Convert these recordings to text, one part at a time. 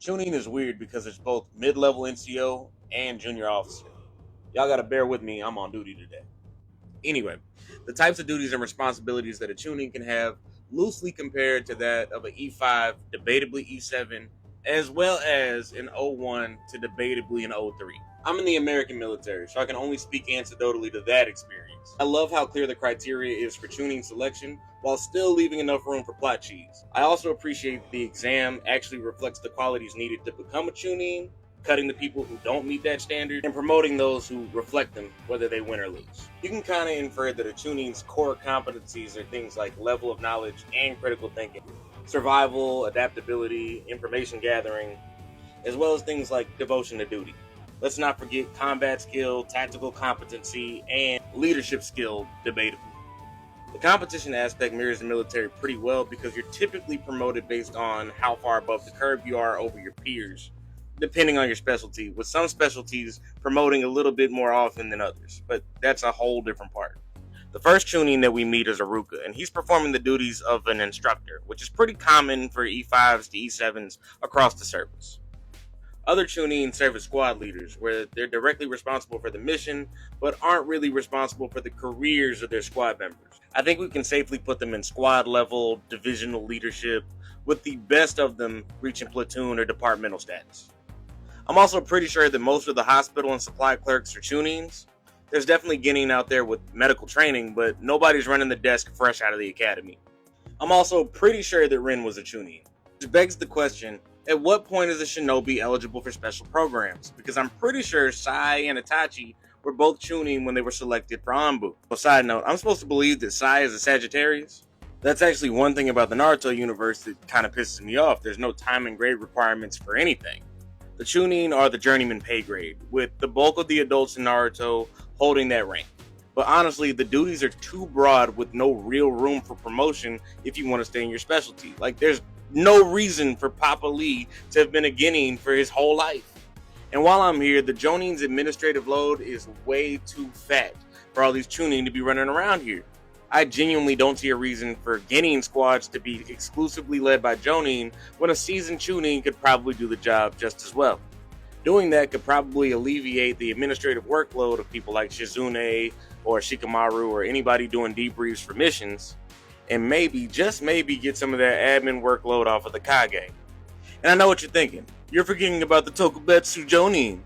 Chunin is weird because it's both mid-level NCO and junior officer. Y'all gotta bear with me, I'm on duty today. Anyway, the types of duties and responsibilities that a Chunin can have loosely compared to that of an E5, debatably E7, as well as an O1 to debatably an O3. I'm in the American military, so I can only speak anecdotally to that experience. I love how clear the criteria is for Chunin selection, while still leaving enough room for plot cheese. I also appreciate that the exam actually reflects the qualities needed to become a Chunin, cutting the people who don't meet that standard, and promoting those who reflect them, whether they win or lose. You can kind of infer that a Chunin's core competencies are things like level of knowledge and critical thinking, survival, adaptability, information gathering, as well as things like devotion to duty. Let's not forget combat skill, tactical competency, and leadership skill, debatably. The competition aspect mirrors the military pretty well because you're typically promoted based on how far above the curve you are over your peers, depending on your specialty, with some specialties promoting a little bit more often than others, but that's a whole different part. The first Chunin that we meet is Aruka, and he's performing the duties of an instructor, which is pretty common for E5s to E7s across the service. Other Chunin serve as squad leaders, where they're directly responsible for the mission, but aren't really responsible for the careers of their squad members. I think we can safely put them in squad level, divisional leadership, with the best of them reaching platoon or departmental status. I'm also pretty sure that most of the hospital and supply clerks are Chunins. There's definitely getting out there with medical training, but nobody's running the desk fresh out of the academy. I'm also pretty sure that Rin was a Chunin. Which begs the question, at what point is a shinobi eligible for special programs? Because I'm pretty sure Sai and Itachi were both Chunin when they were selected for Anbu. Well, side note, I'm supposed to believe that Sai is a Sagittarius. That's actually one thing about the Naruto universe that kind of pisses me off. There's no time and grade requirements for anything. The Chunin are the journeyman pay grade, with the bulk of the adults in Naruto holding that rank. But honestly, the duties are too broad with no real room for promotion if you want to stay in your specialty. Like, there's no reason for Papa Lee to have been a Genin for his whole life. And while I'm here, the Jonin's administrative load is way too fat for all these Chunin to be running around here. I genuinely don't see a reason for Genin squads to be exclusively led by Jonin when a seasoned Chunin could probably do the job just as well. Doing that could probably alleviate the administrative workload of people like Shizune or Shikamaru or anybody doing debriefs for missions, and maybe, just maybe, get some of that admin workload off of the Kage. And I know what you're thinking. You're forgetting about the Tokubetsu Jonin.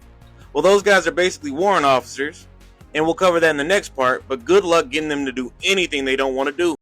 Well, those guys are basically warrant officers, and we'll cover that in the next part, but good luck getting them to do anything they don't want to do.